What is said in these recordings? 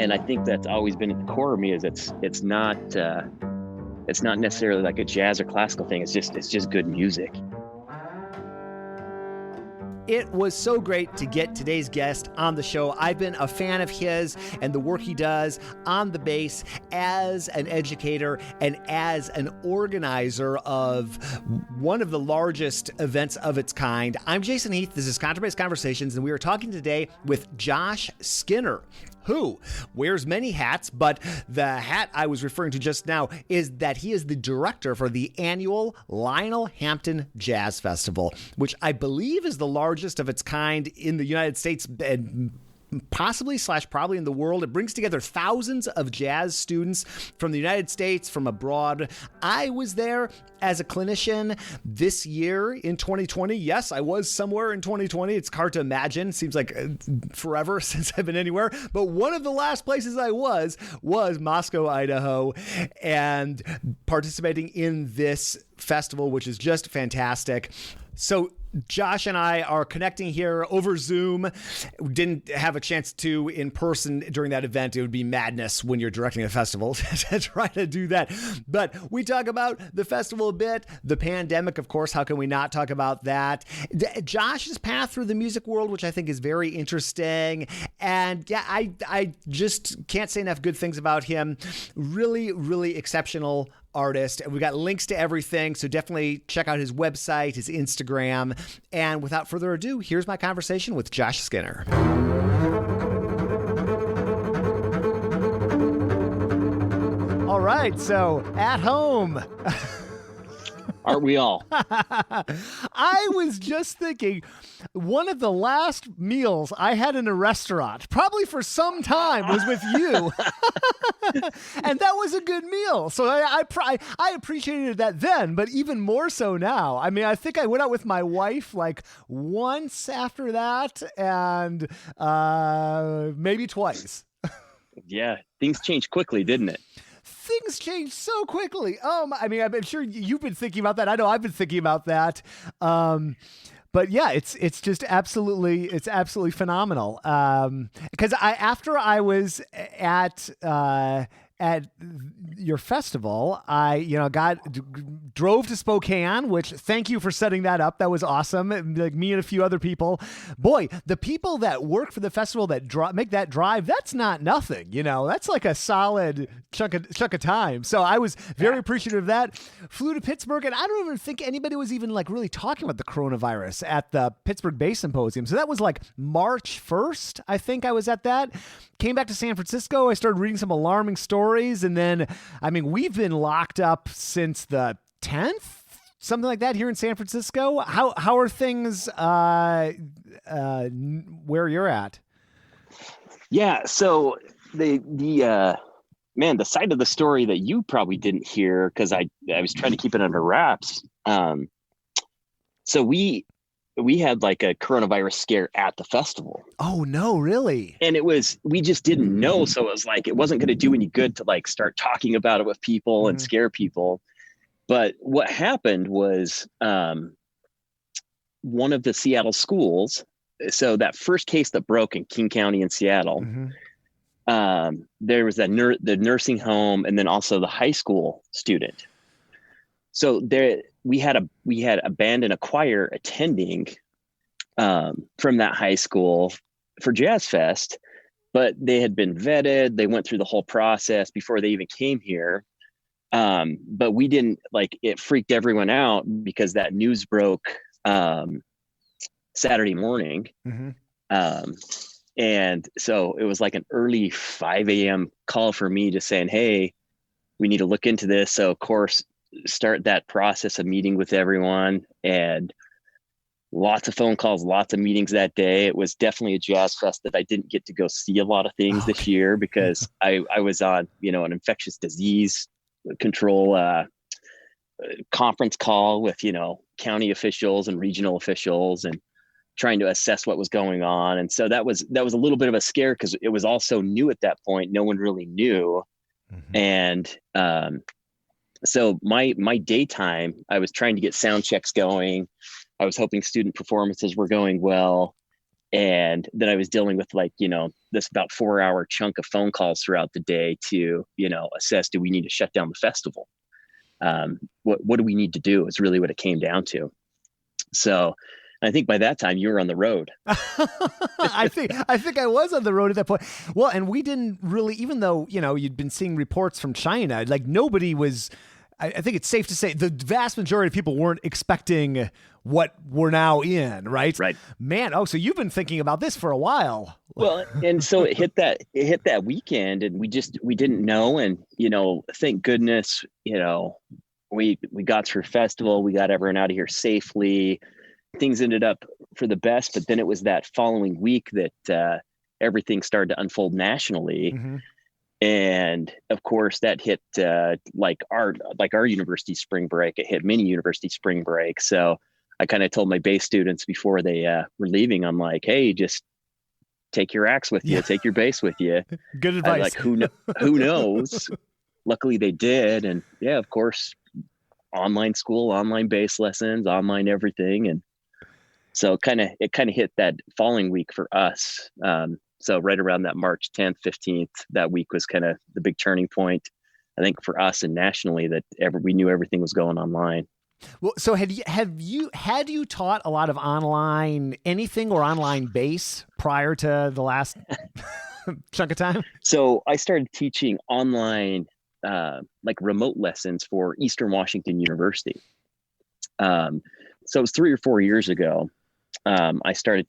And I think that's always been at the core of me, is it's not necessarily like a jazz or classical thing. It's just good music. It was so great to get today's guest on the show. I've been a fan of his and the work he does on the bass as an educator and as an organizer of one of the largest events of its kind. I'm Jason Heath. This is Contrabass Conversations, and we are talking today with Josh Skinner, who wears many hats, but the hat I was referring to just now is that he is the director for the annual Lionel Hampton Jazz Festival, which I believe is the largest of its kind in the United States and possibly / probably in the world. It brings together thousands of jazz students from the United States, from abroad. I was there as a clinician this year in 2020. Yes, I was somewhere in 2020. It's hard to imagine. Seems like forever since I've been anywhere. But one of the last places I was Moscow, Idaho, and participating in this festival, which is just fantastic. So Josh and I are connecting here over Zoom. We didn't have a chance to in person during that event. It would be madness when you're directing a festival to try to do that. But we talk about the festival a bit, the pandemic, of course. How can we not talk about that? Josh's path through the music world, which I think is very interesting. And yeah, I just can't say enough good things about him. Really, really exceptional artist. And we've got links to everything, so definitely check out his website, his Instagram. And without further ado, here's my conversation with Josh Skinner. All right, so at home. Aren't we all? I was just thinking, one of the last meals I had in a restaurant, probably for some time, was with you. And that was a good meal. So I appreciated that then, but even more so now. I mean, I think I went out with my wife like once after that and maybe twice. Yeah, things changed quickly, didn't it? Things change so quickly. I mean, I'm sure you've been thinking about that. I know I've been thinking about that. But yeah, it's just absolutely phenomenal. Because after I was at your festival, I drove to Spokane, which thank you for setting that up. That was awesome. Like me and a few other people. Boy, the people that work for the festival that make that drive, that's not nothing. That's like a solid chunk of time. So I was very appreciative of that. Flew to Pittsburgh, and I don't even think anybody was even like really talking about the coronavirus at the Pittsburgh Bass Symposium. So that was like March 1st, I think I was at that. Came back to San Francisco. I started reading some alarming stories. And then, I mean, we've been locked up since the 10th, something like that here in San Francisco. How are things where you're at? Yeah. So the side of the story that you probably didn't hear, because I was trying to keep it under wraps. So we had like a coronavirus scare at the festival. Oh no, really? And we just didn't know. So it was like, it wasn't going to do any good to like start talking about it with people and scare people. But what happened was one of the Seattle schools. So that first case that broke in King County in Seattle, there was the nursing home and then also the high school student. So we had a band and a choir attending from that high school for Jazz Fest, but they had been vetted. They went through the whole process before they even came here. But we didn't it freaked everyone out because that news broke Saturday morning. And so it was like an early 5 a.m. call for me just saying, hey, we need to look into this. So of course, start that process of meeting with everyone, and lots of phone calls, lots of meetings that day. It was definitely a jazz fest that I didn't get to go see a lot of things this year because I was on, an infectious disease control conference call with, county officials and regional officials and trying to assess what was going on. And so that was a little bit of a scare because it was all so new at that point. No one really knew. And so my daytime, I was trying to get sound checks going. I was hoping student performances were going well. And then I was dealing with like, this about 4-hour chunk of phone calls throughout the day to, assess, do we need to shut down the festival? What do we need to do is really what it came down to. So I think by that time you were on the road. I think I was on the road at that point. Well, and we didn't really, even though, you'd been seeing reports from China, like nobody was, I think it's safe to say the vast majority of people weren't expecting what we're now in, right? Right. Man, so you've been thinking about this for a while. Well, and so it hit that weekend, and we didn't know. And, thank goodness, we got through festival, we got everyone out of here safely. Things ended up for the best, but then it was that following week that everything started to unfold nationally. Mm-hmm. And of course that hit like our university spring break. It hit many university spring break. So I kind of told my bass students before they were leaving, I'm like, hey, just take your axe with you, take your bass with you. Good advice. Like who knows? Luckily they did. And yeah, of course, online school, online bass lessons, online everything. And so it kind of hit that following week for us. So right around that March 10th, 15th, that week was kind of the big turning point, I think, for us and nationally, that we knew everything was going online. Well, so had you taught a lot of online anything or online bass prior to the last chunk of time? So I started teaching online, like remote lessons for Eastern Washington University. So it was 3 or 4 years ago. I started,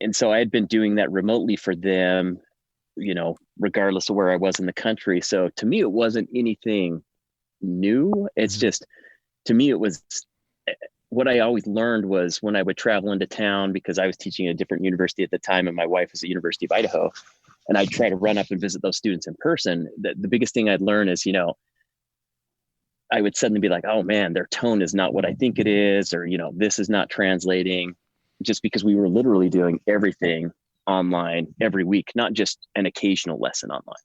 and so I had been doing that remotely for them, regardless of where I was in the country. So to me, it wasn't anything new. It's just, to me, it was what I always learned was when I would travel into town, because I was teaching at a different university at the time and my wife was at University of Idaho, and I'd try to run up and visit those students in person. The biggest thing I'd learn is, I would suddenly be like, oh man, their tone is not what I think it is, or, this is not translating, just because we were literally doing everything online every week, not just an occasional lesson online.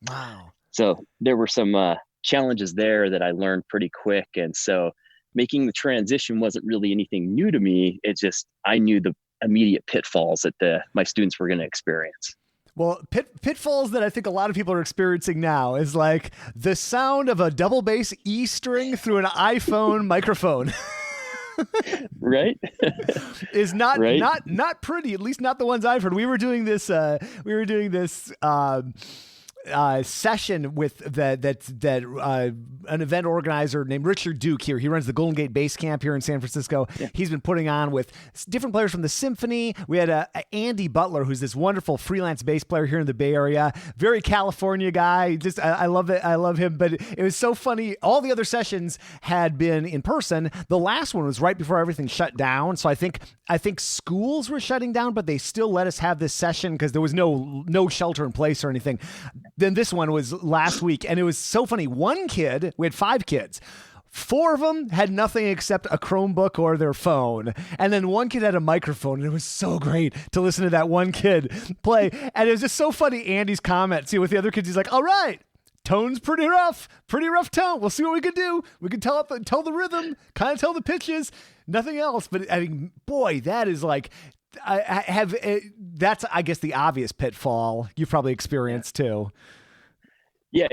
Wow. So there were some challenges there that I learned pretty quick. And so making the transition wasn't really anything new to me. It's just, I knew the immediate pitfalls that my students were going to experience. Well, pitfalls that I think a lot of people are experiencing now is like the sound of a double bass E string through an iPhone microphone. Right. Is not pretty, at least not the ones I've heard. We were doing this session with an event organizer named Richard Duke here. He runs the Golden Gate Bass Camp here in San Francisco. Yeah. He's been putting on with different players from the symphony. We had Andy Butler, who's this wonderful freelance bass player here in the Bay Area. Very California guy. Just I love it. I love him. But it was so funny. All the other sessions had been in person. The last one was right before everything shut down. So I think schools were shutting down, but they still let us have this session because there was no shelter in place or anything. Then this one was last week, and it was so funny. One kid, we had 5 kids. 4 of them had nothing except a Chromebook or their phone. And then one kid had a microphone, and it was so great to listen to that one kid play. And it was just so funny, Andy's comment. See, with the other kids, he's like, all right, tone's pretty rough tone. We'll see what we can do. We can tell the rhythm, kind of tell the pitches, nothing else. But I mean, boy, that is like... that's, I guess, the obvious pitfall you've probably experienced too. Yeah,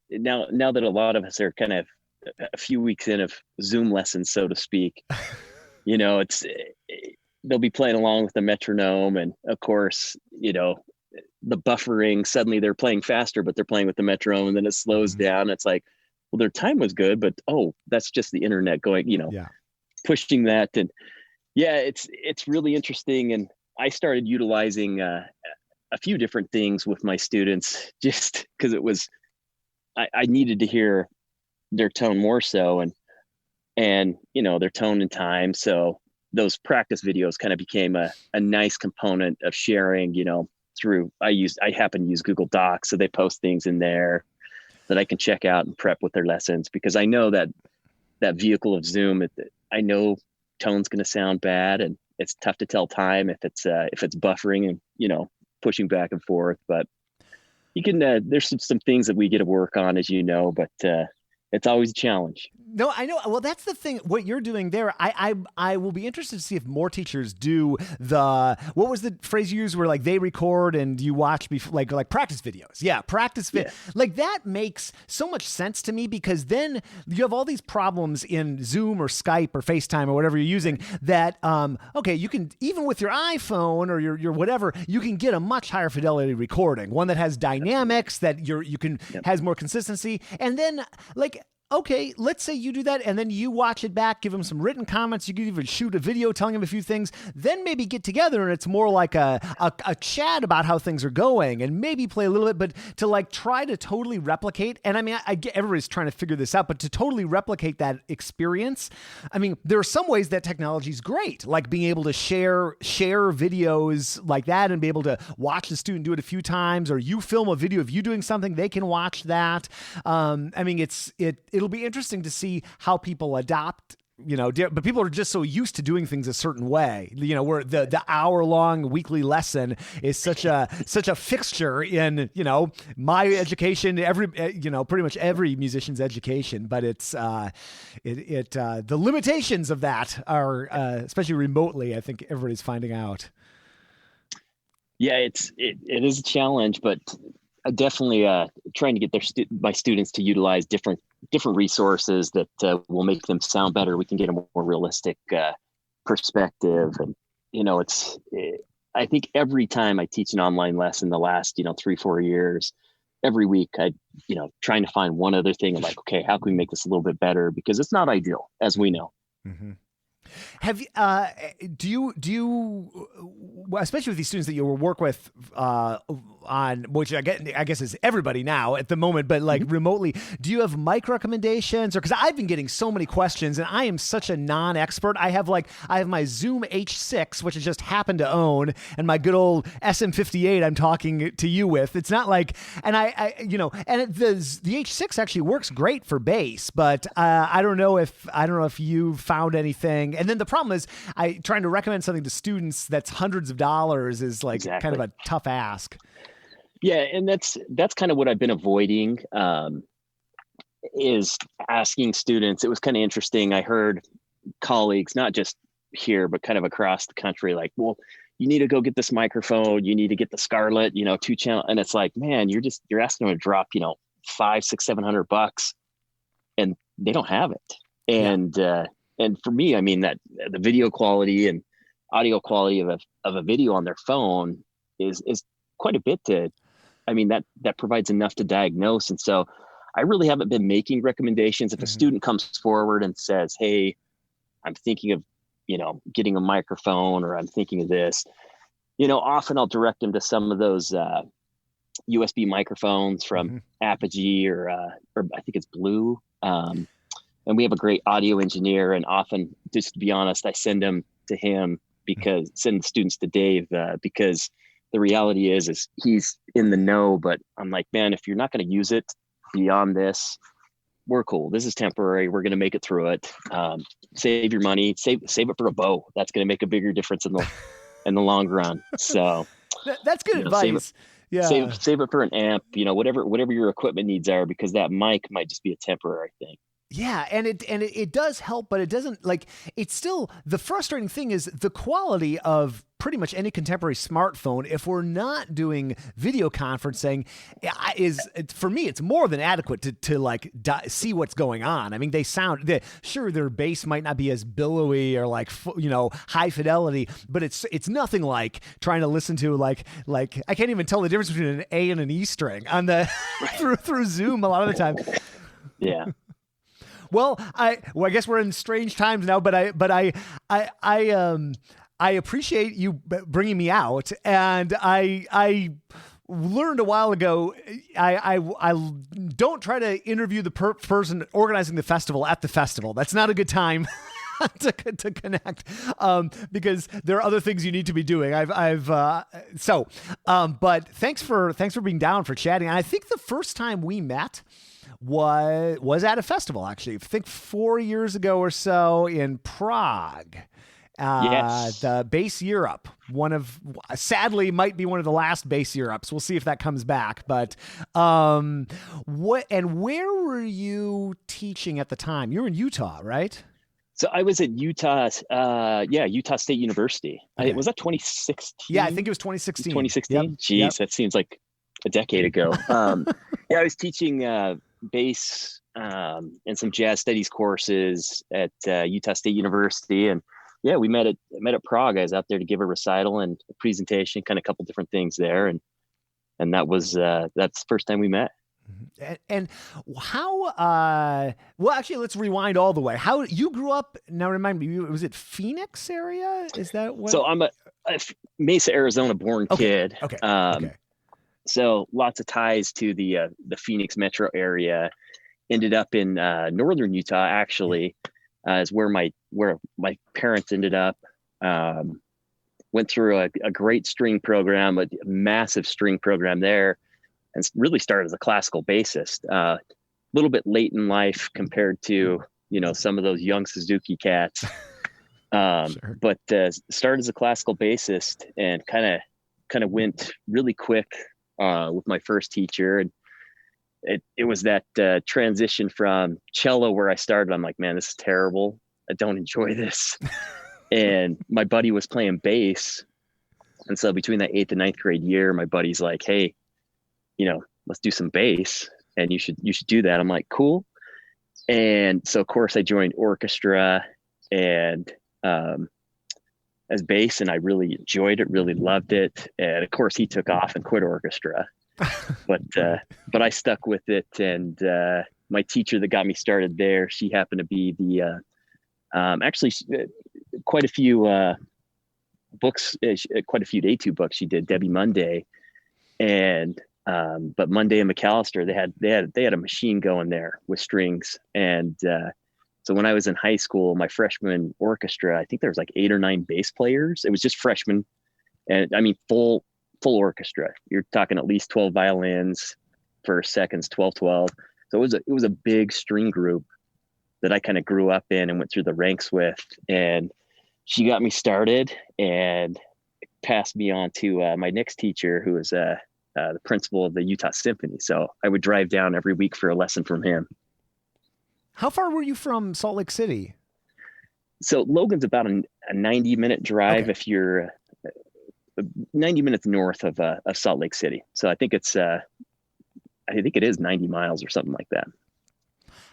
now that a lot of us are kind of a few weeks in of Zoom lessons, so to speak, they'll be playing along with the metronome, and of course, the buffering, suddenly they're playing faster, but they're playing with the metronome, and then it slows down. It's like, well, their time was good, but that's just the internet going, pushing that. And yeah, it's really interesting. And I started utilizing a few different things with my students just because I needed to hear their tone more so, and their tone and time. So those practice videos kind of became a nice component of sharing, through, I happen to use Google Docs. So they post things in there that I can check out and prep with their lessons, because I know that vehicle of Zoom, I know tone's going to sound bad, and it's tough to tell time if it's buffering and pushing back and forth. But you can there's some things that we get to work on, as but it's always a challenge. No, I know. Well, that's the thing. What you're doing there, I will be interested to see if more teachers do what was the phrase you used where like they record and you watch before, like practice videos. Yeah, Yeah. Like that makes so much sense to me, because then you have all these problems in Zoom or Skype or FaceTime or whatever you're using that, okay, you can, even with your iPhone or your whatever, you can get a much higher fidelity recording, one that has dynamics that you can has more consistency. And then like, okay, let's say you do that and then you watch it back, give them some written comments. You could even shoot a video telling them a few things, then maybe get together and it's more like a chat about how things are going and maybe play a little bit, but to like try to totally replicate. And I mean, I get everybody's trying to figure this out, but to totally replicate that experience, I mean, there are some ways that technology is great, like being able to share videos like that and be able to watch the student do it a few times, or you film a video of you doing something, they can watch that. I mean, it'll be interesting to see how people adopt, but people are just so used to doing things a certain way, where the hour-long weekly lesson is such a fixture in, my education, pretty much every musician's education, but it's, the limitations of that are, especially remotely, I think everybody's finding out. Yeah, it is a challenge, but I definitely trying to get my students to utilize different resources that will make them sound better. We can get a more realistic perspective, and I think every time I teach an online lesson, the last 3-4 years, every week I trying to find one other thing. I'm like, okay, how can we make this a little bit better? Because it's not ideal, as we know. Mm-hmm. Have you especially with these students that you will work with on, which I guess is everybody now at the moment, but like remotely, do you have mic recommendations? Or because I've been getting so many questions and I am such a non-expert. I have my Zoom H6, which I just happen to own, and my good old SM58 I'm talking to you with. It's not like, and the H6 actually works great for bass, but I don't know if you found anything. And then the problem is trying to recommend something to students that's hundreds of dollars is like kind of a tough ask. Yeah. And that's kind of what I've been avoiding, is asking students. It was kind of interesting. I heard colleagues, not just here, but kind of across the country, like, well, you need to go get this microphone. You need to get the Scarlett, 2-channel. And it's like, man, you're asking them to drop, $500, $600, $700, and they don't have it. And for me, I mean, that the video quality and audio quality of a video on their phone is quite a bit that provides enough to diagnose. And so I really haven't been making recommendations. If a student comes forward and says, hey, I'm thinking of, getting a microphone, or I'm thinking of this, often I'll direct them to some of those USB microphones from Apogee or I think it's Blue. And we have a great audio engineer, and often, just to be honest, I send them to him send students to Dave, because the reality is he's in the know, but I'm like, man, if you're not going to use it beyond this, we're cool. This is temporary. We're going to make it through it. Save your money, save it for a bow. That's going to make a bigger difference in the long run. So that's good advice. Save it for an amp, whatever your equipment needs are, because that mic might just be a temporary thing. Yeah, and it does help, but it doesn't, like, it's still, the frustrating thing is the quality of pretty much any contemporary smartphone, if we're not doing video conferencing, for me, it's more than adequate to see what's going on. I mean, sure, their bass might not be as billowy or high fidelity, but it's nothing like trying to listen to like I can't even tell the difference between an A and an E string on the through Zoom a lot of the time. Yeah. Well, I guess we're in strange times now, but I appreciate you bringing me out, and I learned a while ago, I don't try to interview the person organizing the festival at the festival. That's not a good time to connect, because there are other things you need to be doing. But thanks for being down for chatting. And I think the first time we met was at a festival, actually. I think 4 years ago or so in Prague. Yes. the Bass Europe, sadly might be one of the last Bass Europes. We'll see if that comes back. But where were you teaching at the time? You were in Utah, right? So I was at Utah State University. Okay. Was that 2016? Yeah, I think it was 2016. 2016? Yep. Jeez, Yep. that seems like a decade ago. Yeah, I was teaching bass and some jazz studies courses at Utah State University. And yeah, we met at Prague. I was out there to give a recital and a presentation, kind of a couple different things there. And that's the first time we met. And how, well, actually, let's rewind all the way. How you grew up, now remind me, was it Phoenix area? Is that what? So I'm a Mesa, Arizona born kid. Okay. So lots of ties to the Phoenix metro area. Ended up in northern Utah, actually, is where my parents ended up. Went through a great string program, a massive string program there, and really started as a classical bassist. A little bit late in life compared to some of those young Suzuki cats. Sure. But started as a classical bassist and kind of went really quick with my first teacher. And it was that transition from cello where I started. I'm like, man, this is terrible. I don't enjoy this. And my buddy was playing bass. And so between that 8th and 9th grade year, my buddy's like, hey, let's do some bass and you should do that. I'm like, cool. And so of course I joined orchestra and as bass, and I really enjoyed it, really loved it. And of course he took off and quit orchestra, but I stuck with it. And my teacher that got me started there, she happened to be the actually quite a few books, quite a few day 2 books she did, Debbie Monday. And but Monday and McAllister, they had a machine going there with strings. And so when I was in high school, my freshman orchestra, I think there was like 8 or 9 bass players. It was just freshmen, and I mean full orchestra. You're talking at least 12 violins, first, seconds, 12. So it was a big string group that I kind of grew up in and went through the ranks with. And she got me started and passed me on to my next teacher, who was the principal of the Utah Symphony. So I would drive down every week for a lesson from him. How far were you from Salt Lake City? So Logan's about a 90-minute drive. Okay. If you're 90 minutes north of Salt Lake City. So I think it is 90 miles or something like that.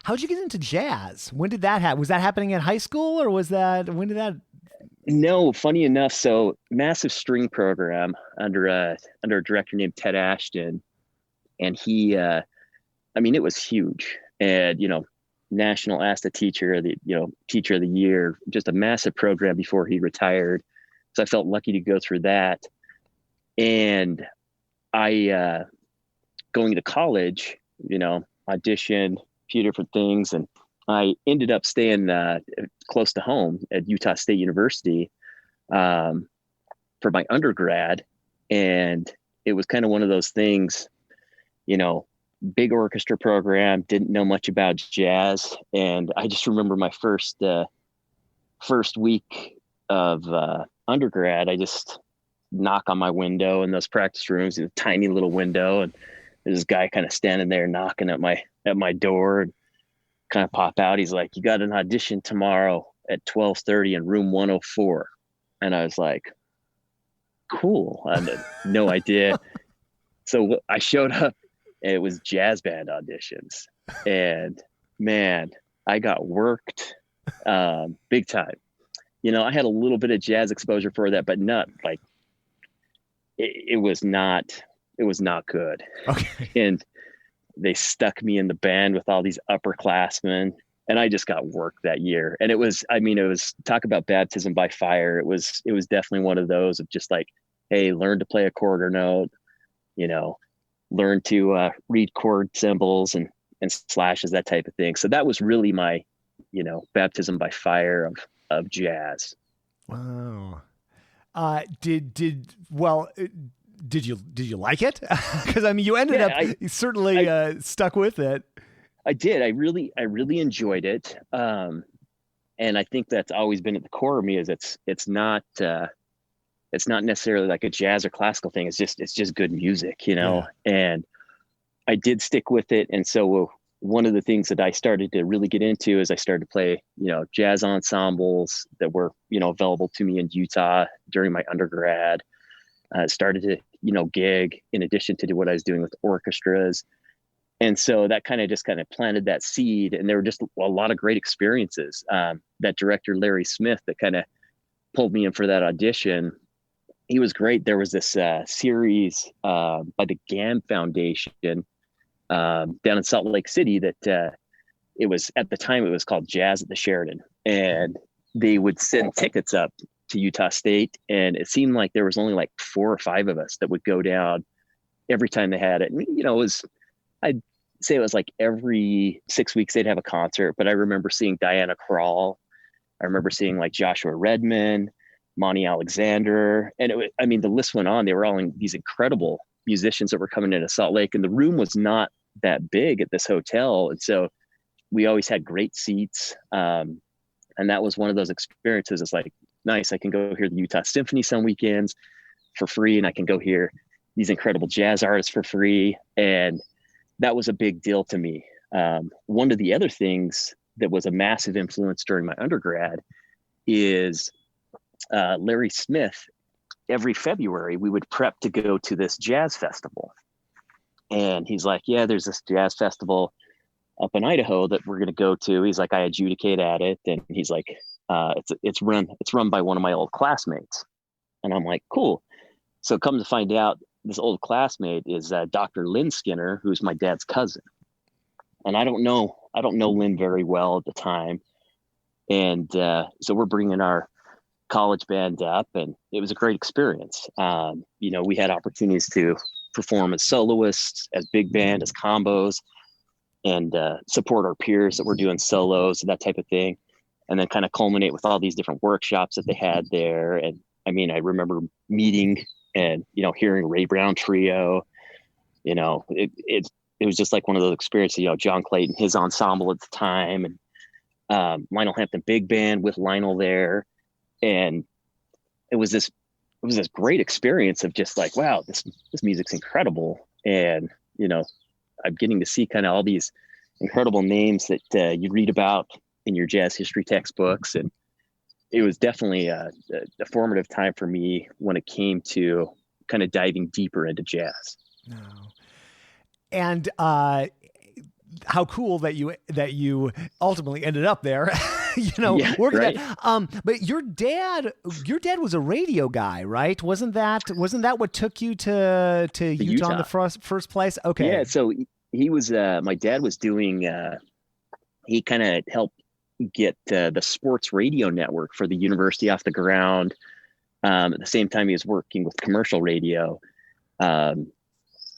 How'd you get into jazz? When did that happen? Was that happening in high school, or when did that? No, funny enough. So massive string program under a director named Ted Ashton. And he, it was huge. And, national ASTA teacher, teacher of the year, just a massive program before he retired. So I felt lucky to go through that. And I, going to college, auditioned a few different things. And I ended up staying close to home at Utah State University for my undergrad. And it was kind of one of those things, big orchestra program, didn't know much about jazz. And I just remember my first week of undergrad, I just knock on my window in those practice rooms, a tiny little window. And there's this guy kind of standing there knocking at my door, and kind of pop out. He's like, you got an audition tomorrow at 12:30 in room 104. And I was like, cool. I had no idea. So I showed up, and it was jazz band auditions, and man, I got worked big time. I had a little bit of jazz exposure for that, but not like it was not good. Okay. And they stuck me in the band with all these upperclassmen, and I just got worked that year. And it was talk about baptism by fire. It was definitely one of those of just like, hey, learn to play a quarter note, learn to read chord symbols and slashes, that type of thing. So that was really my, baptism by fire of jazz. Wow. Did you like it? Because you ended up certainly stuck with it. I did. I really enjoyed it. And I think that's always been at the core of me is it's not necessarily like a jazz or classical thing. It's just good music, you know? Yeah. And I did stick with it. And so one of the things that I started to really get into is I started to play, you know, jazz ensembles that were, you know, available to me in Utah during my undergrad. Started to, you know, gig in addition to what I was doing with orchestras. And so that kind of planted that seed. And there were just a lot of great experiences. That director, Larry Smith, that kind of pulled me in for that audition. He was great. There was this series by the GAM Foundation down in Salt Lake City that it was, at the time, it was called Jazz at the Sheridan. And they would send tickets up to Utah State. And it seemed like there was only like 4 or 5 of us that would go down every time they had it. And, you know, I'd say it was like every 6 weeks they'd have a concert. But I remember seeing Diana Krall. I remember seeing like Joshua Redman, Monty Alexander. And the list went on. They were all these incredible musicians that were coming into Salt Lake. And the room was not that big at this hotel. And so we always had great seats. And that was one of those experiences. It's like, nice, I can go hear the Utah Symphony some weekends for free. And I can go hear these incredible jazz artists for free. And that was a big deal to me. One of the other things that was a massive influence during my undergrad is Larry Smith. Every February, we would prep to go to this jazz festival. And he's like, yeah, there's this jazz festival up in Idaho that we're going to go to. He's like, I adjudicate at it. And he's like, it's run by one of my old classmates. And I'm like, cool. So come to find out, this old classmate is Dr. Lynn Skinner, who's my dad's cousin. And I don't know Lynn very well at the time. And so we're bringing our college band up, and it was a great experience. You know, we had opportunities to perform as soloists, as big band, as combos, and support our peers that were doing solos, that type of thing. And then kind of culminate with all these different workshops that they had there. And I mean, I remember meeting and, you know, hearing Ray Brown Trio. You know, it was just like one of those experiences, you know, John Clayton, his ensemble at the time, and Lionel Hampton Big Band with Lionel there. And it was this great experience of just like, wow, this music's incredible. And, you know, I'm getting to see kind of all these incredible names that you read about in your jazz history textbooks. And it was definitely a formative time for me when it came to kind of diving deeper into jazz. No. And how cool that you ultimately ended up there, you know, yeah, working right? But your dad was a radio guy, right? Wasn't that what took you to Utah in the first place? Okay. Yeah. So he was, my dad was doing, he kind of helped get the sports radio network for the university off the ground. At the same time, he was working with commercial radio.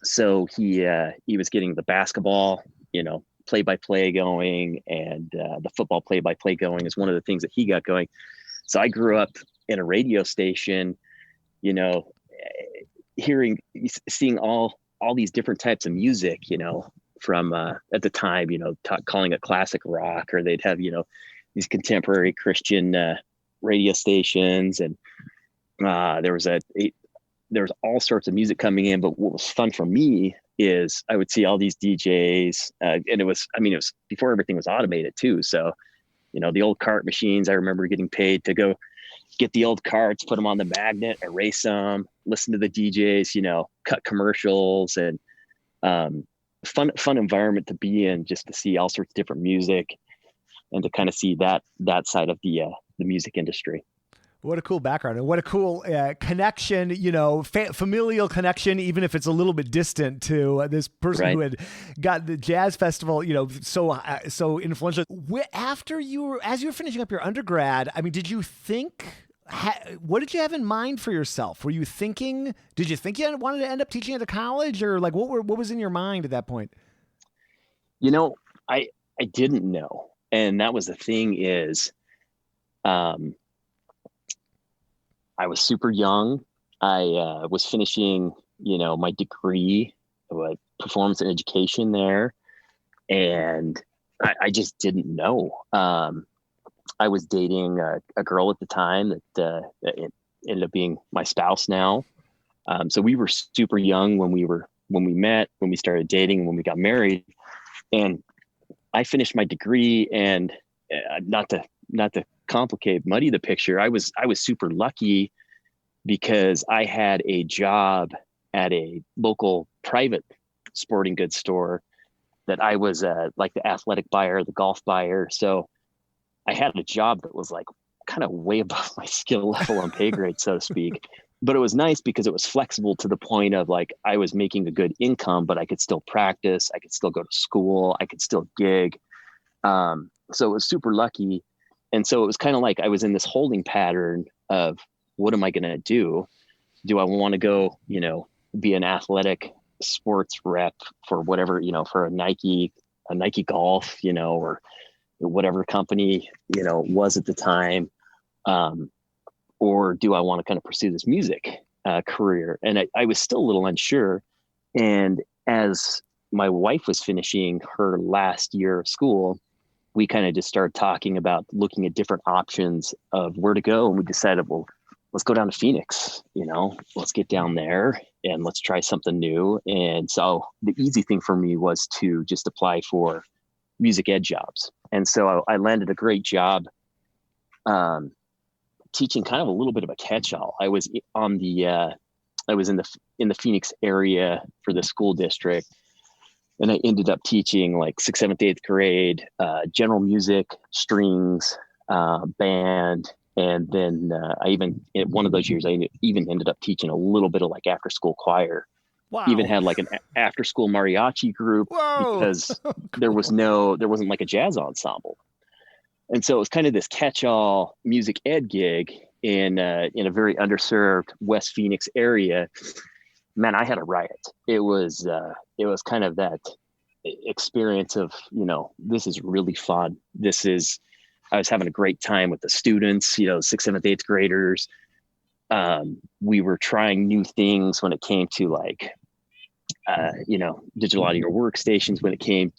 So he was getting the basketball, you know, play-by-play going, and the football play-by-play going is one of the things that he got going. So I grew up in a radio station, you know, seeing all these different types of music, you know, from at the time, you know, calling it classic rock, or they'd have, you know, these contemporary Christian radio stations, and there was all sorts of music coming in. But what was fun for me is I would see all these DJs, and it was before everything was automated too. So, you know, the old cart machines, I remember getting paid to go get the old carts, put them on the magnet, erase them, listen to the DJs, you know, cut commercials, and fun environment to be in, just to see all sorts of different music and to kind of see that side of the music industry. What a cool background, and what a cool connection, you know, familial connection, even if it's a little bit distant, to this person right. who had got the jazz festival, you know, so influential. As you were finishing up your undergrad, I mean, did you think, what did you have in mind for yourself? Did you think you wanted to end up teaching at a college, or like what was in your mind at that point? You know, I didn't know. And that was the thing is, I was super young. I was finishing, you know, my degree with performance and education there. And I just didn't know. I was dating a girl at the time that it ended up being my spouse now. So we were super young when we met, when we started dating, when we got married. And I finished my degree, and not to muddy the picture, I was super lucky because I had a job at a local private sporting goods store that I was like the athletic buyer, the golf buyer. So I had a job that was like kind of way above my skill level and pay grade, so to speak. But it was nice because it was flexible to the point of like I was making a good income, but I could still practice. I could still go to school. I could still gig. So it was super lucky. And so it was kind of like I was in this holding pattern of what am I going to do? Do I want to go, be an athletic sports rep for whatever, for a Nike Golf, or whatever company, was at the time. Or do I want to kind of pursue this music career? And I was still a little unsure. And as my wife was finishing her last year of school, we kind of just started talking about looking at different options of where to go. And we decided, well, let's go down to Phoenix, let's get down there and let's try something new. And so the easy thing for me was to just apply for music ed jobs. And so I landed a great job teaching kind of a little bit of a catch-all. I was in the Phoenix area for the school district. And I ended up teaching like 6th, 7th, 8th grade, general music, strings, band. And then in one of those years, I even ended up teaching a little bit of like after school choir. Wow. Even had like an after school mariachi group. Whoa. Because Cool. there wasn't like a jazz ensemble. And so it was kind of this catch-all music ed gig in a very underserved West Phoenix area. Man, I had a riot. It was kind of that experience of, this is really fun. I was having a great time with the students, 6th, 7th, 8th graders. We were trying new things when it came to like, digital audio workstations, when it came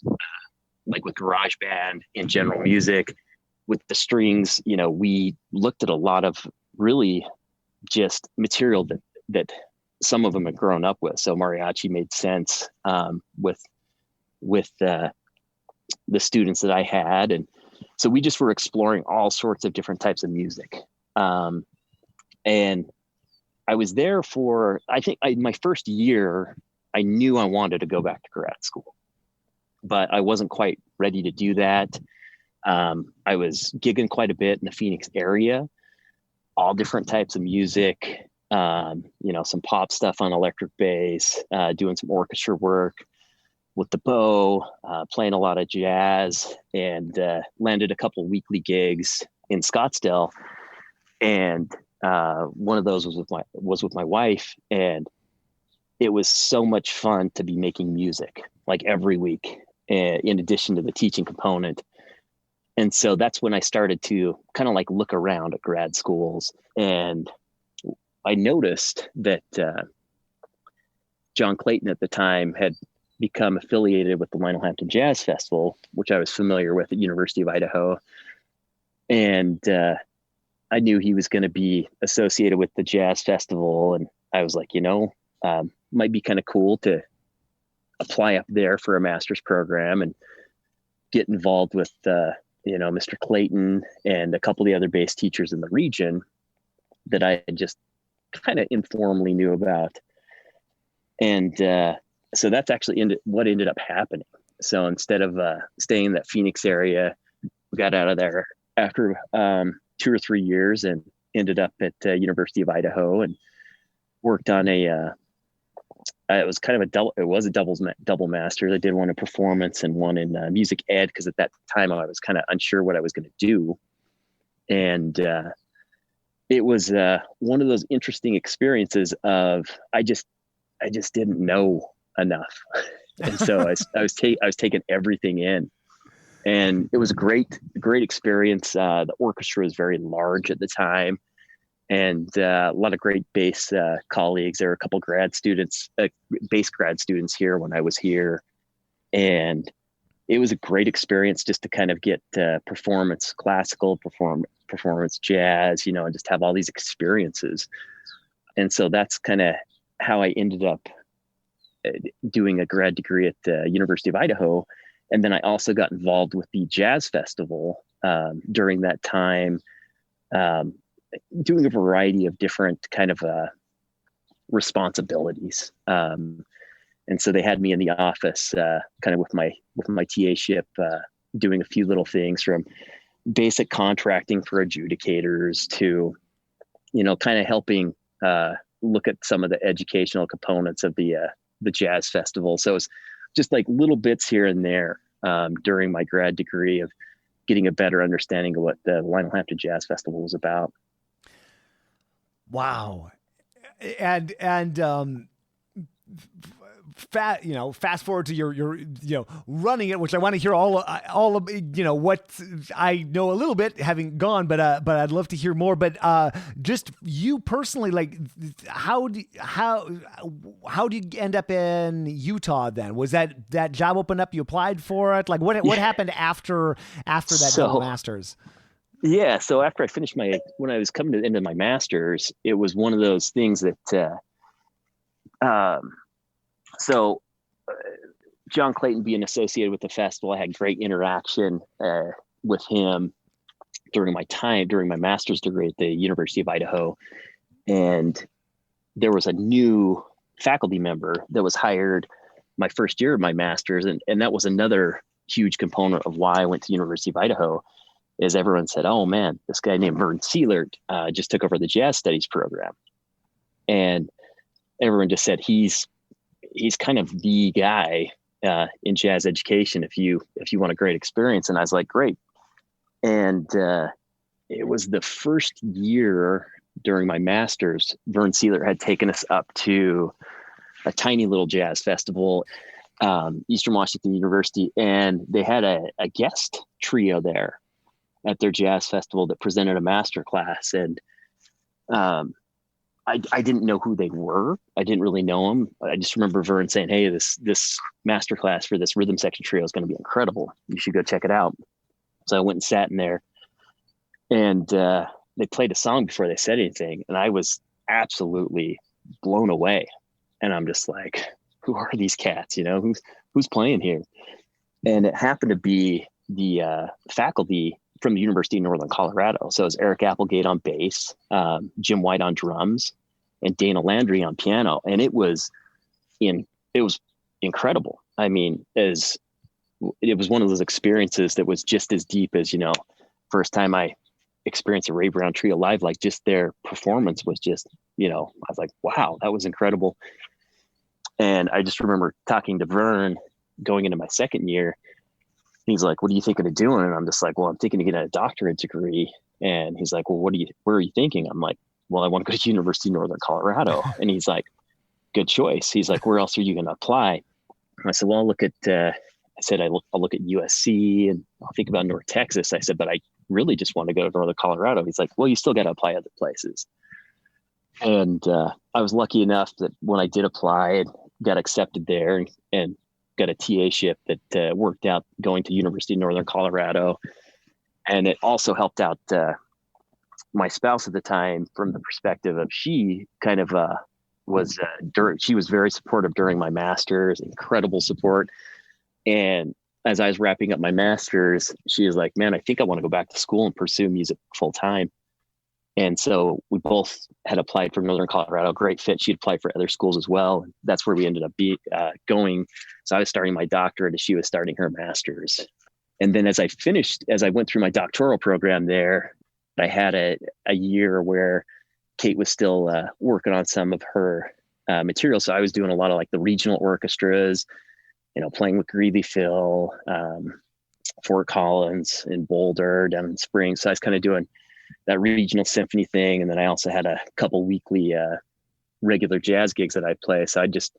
like with GarageBand and general music. With the strings, we looked at a lot of really just material that some of them had grown up with. So mariachi made sense with the students that I had. And so we just were exploring all sorts of different types of music. And I was there for, I think my first year, I knew I wanted to go back to grad school, but I wasn't quite ready to do that. I was gigging quite a bit in the Phoenix area, all different types of music, some pop stuff on electric bass, doing some orchestra work with the bow, playing a lot of jazz, and landed a couple of weekly gigs in Scottsdale. And one of those was with my wife, and it was so much fun to be making music like every week, in addition to the teaching component. And so that's when I started to kind of like look around at grad schools, and I noticed that John Clayton at the time had become affiliated with the Lionel Hampton Jazz Festival, which I was familiar with at University of Idaho. And I knew he was going to be associated with the Jazz Festival. And I was like, might be kind of cool to apply up there for a master's program and get involved with Mr. Clayton and a couple of the other bass teachers in the region that I just kind of informally knew about. And so that's actually what ended up happening. So instead of staying in that Phoenix area, we got out of there after 2 or 3 years and ended up at University of Idaho and worked on it was kind of a double master. I did one in performance and one in music ed, because at that time I was kind of unsure what I was going to do. And it was one of those interesting experiences of I just didn't know enough. And so I was taking everything in, and it was a great experience. The orchestra was very large at the time, and a lot of great bass colleagues. There were a couple bass grad students here when I was here. And it was a great experience just to kind of get performance, classical performance, jazz, and just have all these experiences. And so that's kind of how I ended up doing a grad degree at the University of Idaho. And then I also got involved with the Jazz Festival during that time, doing a variety of different kind of responsibilities. And so they had me in the office kind of with my TA-ship, doing a few little things from basic contracting for adjudicators to, kind of helping look at some of the educational components of the Jazz Festival. So it's just like little bits here and there during my grad degree of getting a better understanding of what the Lionel Hampton Jazz Festival was about. Wow. And fast forward to your running it, which I want to hear all of what I know a little bit having gone, but I'd love to hear more. But just you personally, like how do you end up in Utah then? Was that job opened up? You applied for it? Like what happened after that double master's? Yeah. So after I finished when I was coming to the end of my master's, it was one of those things that, so John Clayton being associated with the festival, I had great interaction with him during my master's degree at the University of Idaho. And there was a new faculty member that was hired my first year of my master's. And that was another huge component of why I went to University of Idaho, is everyone said, oh man, this guy named Vern Seelert just took over the jazz studies program. And everyone just said, he's kind of the guy in jazz education if you want a great experience. And I was like, great. And it was the first year during my master's, Vern Seelert had taken us up to a tiny little jazz festival, Eastern Washington University, and they had a guest trio there at their jazz festival that presented a master class. And I didn't know who they were. I didn't really know them. I just remember Vern saying, hey, this master class for this rhythm section trio is going to be incredible. You should go check it out. So I went and sat in there, and they played a song before they said anything. And I was absolutely blown away. And I'm just like, who are these cats? Who's playing here? And it happened to be the faculty from the University of Northern Colorado. So it was Eric Applegate on bass, Jim White on drums, and Dana Landry on piano. And it was incredible. I mean, it was one of those experiences that was just as deep as, first time I experienced a Ray Brown trio live, like just their performance was just, I was like, wow, that was incredible. And I just remember talking to Vern going into my second year. He's like, what are you thinking of doing? And I'm just like, well, I'm thinking of getting a doctorate degree. And he's like, well, where are you thinking? I'm like, well, I want to go to University of Northern Colorado. And he's like, good choice. He's like, where else are you going to apply? And I said, well, I'll look at USC, and I'll think about North Texas. I said, but I really just want to go to Northern Colorado. He's like, well, you still got to apply other places. And I was lucky enough that when I did apply, and got accepted there and got a TA-ship that worked out going to University of Northern Colorado. And it also helped out my spouse at the time from the perspective of she kind of she was very supportive during my master's, incredible support. And as I was wrapping up my master's, she was like, man, I think I want to go back to school and pursue music full time. And so we both had applied for Northern Colorado, great fit. She'd applied for other schools as well. That's where we ended up going. So I was starting my doctorate as she was starting her master's. And then as I went through my doctoral program there, I had a year where Kate was still working on some of her material. So I was doing a lot of like the regional orchestras, playing with Greeley Phil, Fort Collins in Boulder, down in Springs. So I was kind of doing that regional symphony thing. And then I also had a couple weekly regular jazz gigs that I play. So I just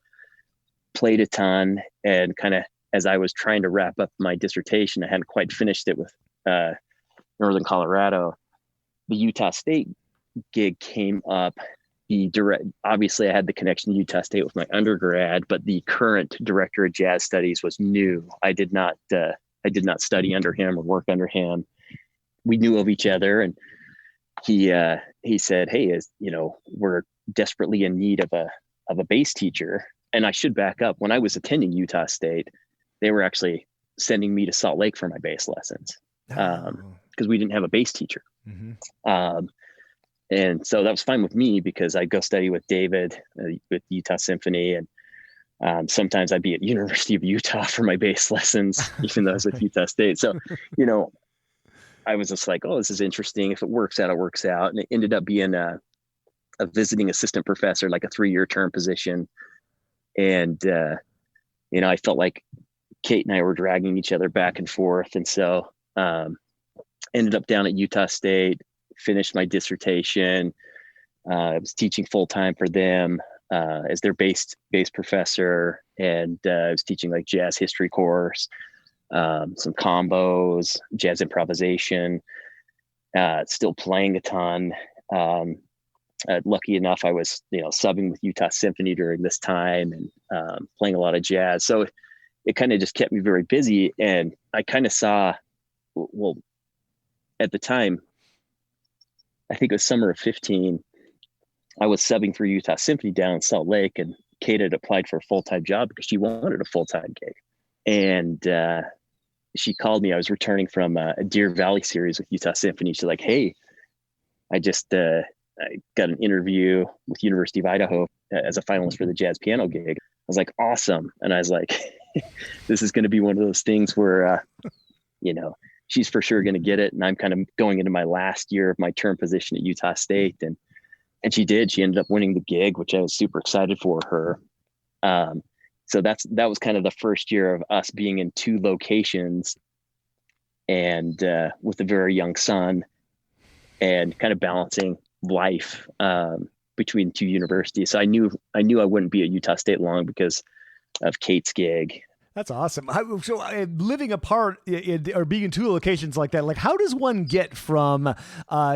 played a ton, and kind of as I was trying to wrap up my dissertation, I hadn't quite finished it with Northern Colorado. The Utah State gig came up obviously I had the connection to Utah State with my undergrad, but the current director of jazz studies was new. I did not study under him or work under him. We knew of each other, and he said, "Hey, we're desperately in need of a bass teacher." And I should back up. When I was attending Utah State, they were actually sending me to Salt Lake for my bass lessons because we didn't have a bass teacher. Mm-hmm. And so that was fine with me because I'd go study with David with Utah Symphony, and sometimes I'd be at University of Utah for my bass lessons, even though I was with Utah State. So, I was just like, oh, this is interesting. If it works out, it works out. And it ended up being a visiting assistant professor, like a 3-year term position. And, I felt like Kate and I were dragging each other back and forth. And so ended up down at Utah State, finished my dissertation. I was teaching full-time for them as their bass professor. And I was teaching like jazz history course, some combos, jazz improvisation, still playing a ton. Lucky enough, I was, subbing with Utah Symphony during this time and playing a lot of jazz. So it kind of just kept me very busy. And I kind of saw, well, at the time, I think it was summer of 15, I was subbing for Utah Symphony down in Salt Lake, and Kate had applied for a full-time job because she wanted a full-time gig. And she called me. I was returning from a Deer Valley series with Utah Symphony. She's like, "Hey, I just I got an interview with University of Idaho as a finalist for the jazz piano gig." I was like, "Awesome." And I was like, this is going to be one of those things where, she's for sure going to get it. And I'm kind of going into my last year of my term position at Utah State. And she did. She ended up winning the gig, which I was super excited for her. So that was kind of the first year of us being in 2 locations and with a very young son and kind of balancing life between 2 universities. So I knew I wouldn't be at Utah State long because of Kate's gig. That's awesome. So living apart or being in 2 locations like that, like how does one get from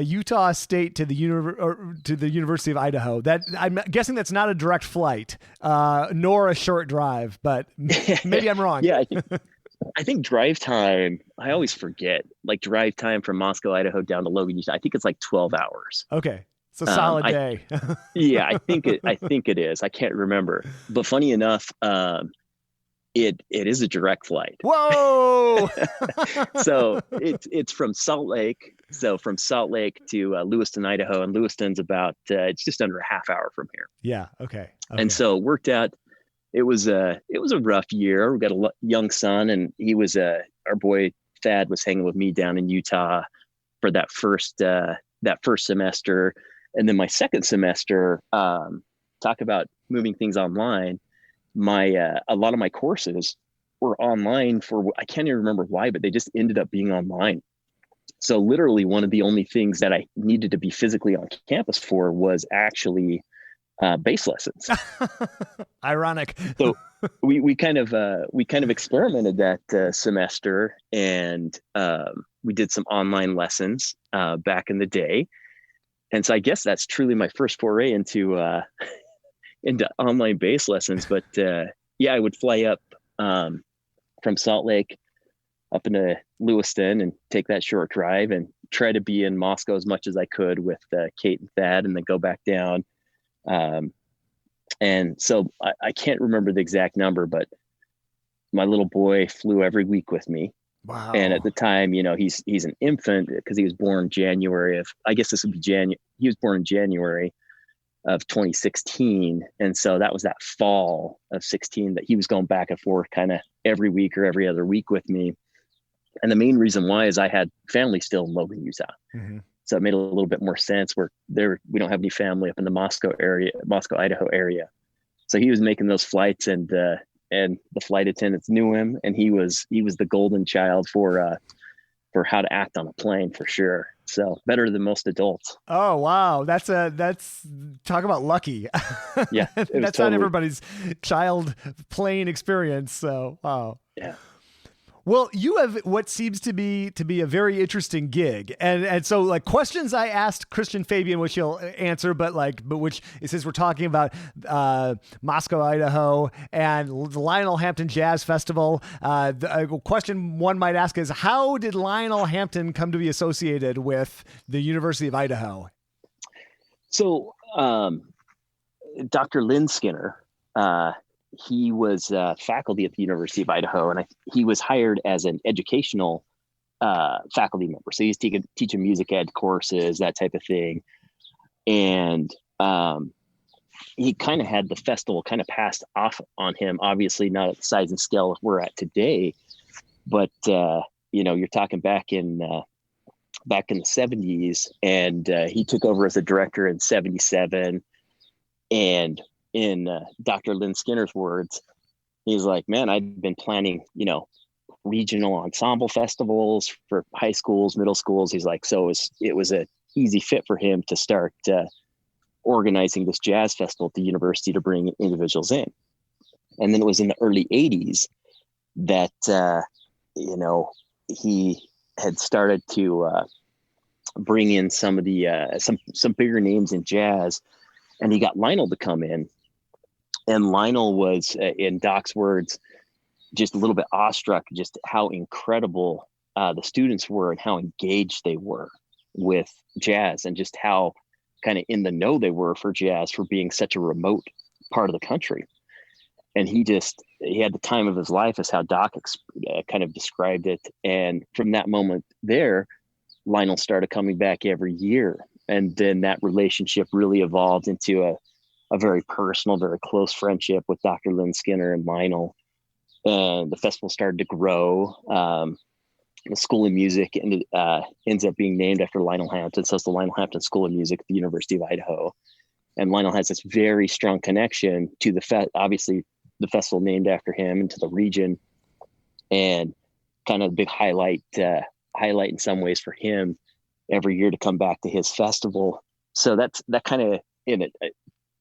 Utah State to the University of Idaho? That I'm guessing that's not a direct flight, nor a short drive, but maybe I'm wrong. Yeah, I think drive time, I always forget, like drive time from Moscow, Idaho down to Logan, Utah. I think it's like 12 hours. Okay. It's a solid day. Yeah, I think it is. I can't remember. But funny enough, it is a direct flight. Whoa! So it's from Salt Lake. So from Salt Lake to Lewiston, Idaho, and Lewiston's about it's just under a half hour from here. Yeah. Okay. And so it worked out. It was a rough year. We got a young son, and he was our boy Thad was hanging with me down in Utah for that first semester, and then my second semester. Talk about moving things online. A lot of my courses were online I can't even remember why, but they just ended up being online. So literally one of the only things that I needed to be physically on campus for was actually bass lessons. Ironic. So we kind of experimented that semester, and we did some online lessons back in the day. And so I guess that's truly my first foray into online bass lessons. But I would fly up from Salt Lake up into Lewiston and take that short drive and try to be in Moscow as much as I could with Kate and Thad, and then go back down. And so I can't remember the exact number, but my little boy flew every week with me. Wow. And at the time, he's an infant because he was born January of, I guess this would be January. He was born in January of 2016. And so that was that fall of 16 that he was going back and forth kind of every week or every other week with me. And the main reason why is I had family still in Logan, Utah. Mm-hmm. So it made a little bit more sense. We don't have any family up in the Moscow, Idaho area. So he was making those flights, and the flight attendants knew him, and he was the golden child for how to act on a plane for sure. So better than most adults. Oh, wow. That's talk about lucky. Yeah. That's not everybody's child plane experience. So, wow. Yeah. Well, you have what seems to be a very interesting gig, and so like questions I asked Christian Fabian, which he'll answer, but which it says we're talking about Moscow, Idaho, and the Lionel Hampton Jazz Festival. The question one might ask is, how did Lionel Hampton come to be associated with the University of Idaho? So, Dr. Lynn Skinner. He was faculty at the University of Idaho, and he was hired as an educational faculty member. So he's teaching music ed courses, that type of thing. And he kind of had the festival kind of passed off on him, obviously not at the size and scale we're at today. But, you're talking back in the 70s, and he took over as a director in 77. And in Dr. Lynn Skinner's words, he's like, man, I've been planning, regional ensemble festivals for high schools, middle schools. He's like, so it was a easy fit for him to start organizing this jazz festival at the university to bring individuals in. And then it was in the early 80s that, he had started to bring in some of the, some bigger names in jazz, and he got Lionel to come in. And Lionel was, in Doc's words, just a little bit awestruck, just how incredible the students were and how engaged they were with jazz, and just how kind of in the know they were for jazz for being such a remote part of the country. And he had the time of his life, is how Doc kind of described it. And from that moment there, Lionel started coming back every year. And then that relationship really evolved into a very personal, very close friendship with Dr. Lynn Skinner and Lionel. And the festival started to grow. The School of Music ends up being named after Lionel Hampton. So it's the Lionel Hampton School of Music at the University of Idaho. And Lionel has this very strong connection to obviously the festival named after him, and to the region, and kind of a big highlight in some ways for him every year to come back to his festival. So that kind of in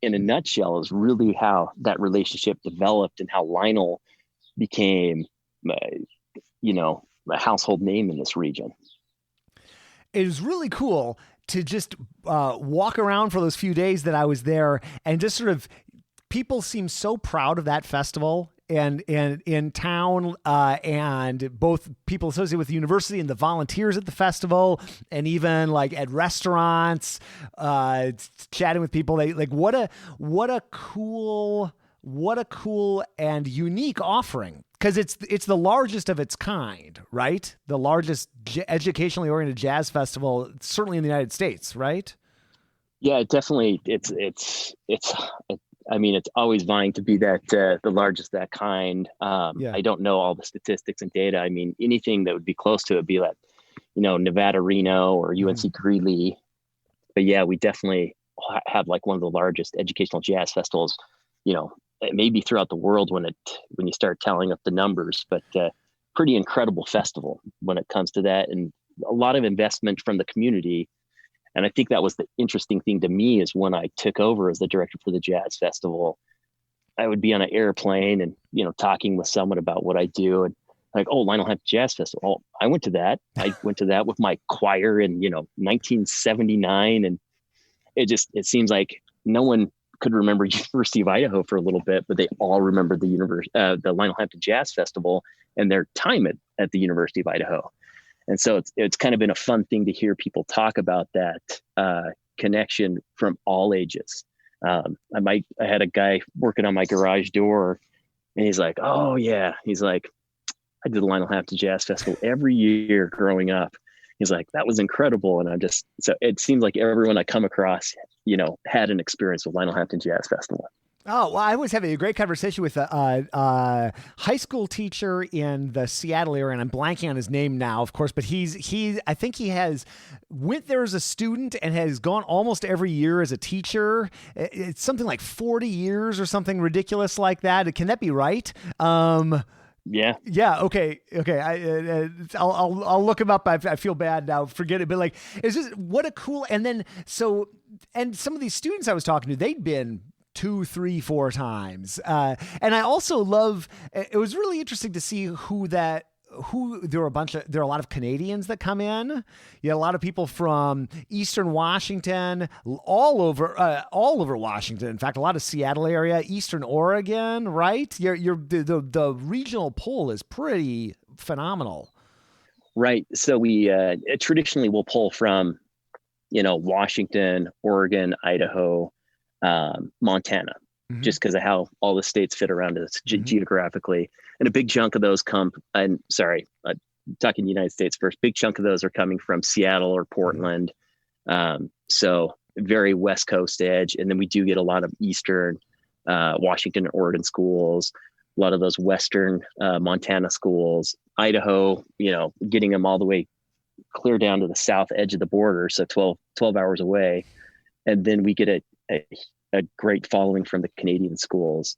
a nutshell is really how that relationship developed, and how Lionel became, a household name in this region. It was really cool to just walk around for those few days that I was there, and just sort of, people seem so proud of that festival and in town, and both people associated with the university and the volunteers at the festival, and even like at restaurants, chatting with people. They like, what a cool and unique offering. Because it's the largest of its kind, right? The largest educationally oriented jazz festival, certainly in the United States, right? Yeah, definitely. I mean, it's always vying to be that the largest of that kind. I don't know all the statistics and data. I mean, anything that would be close to it would be like, Nevada, Reno, or UNC Greeley. But yeah, we definitely have like one of the largest educational jazz festivals, maybe throughout the world when you start tallying up the numbers, but pretty incredible festival when it comes to that, and a lot of investment from the community. And I think that was the interesting thing to me, is when I took over as the director for the Jazz Festival, I would be on an airplane and, talking with someone about what I do, and like, oh, Lionel Hampton Jazz Festival. Oh, I went to that. I went to that with my choir in, 1979. And it seems like no one could remember University of Idaho for a little bit, but they all remember the Lionel Hampton Jazz Festival and their time at the University of Idaho. And so it's kind of been a fun thing to hear people talk about that connection from all ages. I had a guy working on my garage door, and he's like, oh yeah. He's like, I did the Lionel Hampton Jazz Festival every year growing up. He's like, that was incredible. And so it seems like everyone I come across, had an experience with Lionel Hampton Jazz Festival. Oh, well, I was having a great conversation with a high school teacher in the Seattle area, and I'm blanking on his name now, of course, but I think he went there as a student and has gone almost every year as a teacher. It's something like 40 years or something ridiculous like that. Can that be right? Yeah. Yeah. Okay. I'll look him up. I feel bad now. Forget it. But like, it's just, what a cool. And then, and some of these students I was talking to, they'd been 2, 3, 4 times. And I also love, it was really interesting to see who there are a lot of Canadians that come in. You had a lot of people from Eastern Washington, all over Washington. In fact, a lot of Seattle area, Eastern Oregon, right? The regional pool is pretty phenomenal. Right. So we traditionally will pull from, Washington, Oregon, Idaho, Montana, just because of how all the states fit around us geographically. And a big chunk of those talking United States first, big chunk of those are coming from Seattle or Portland. So very West Coast edge. And then we do get a lot of Eastern Washington, Oregon schools, a lot of those Western Montana schools, Idaho, getting them all the way clear down to the south edge of the border. So 12 hours away. And then we get a great following from the Canadian schools.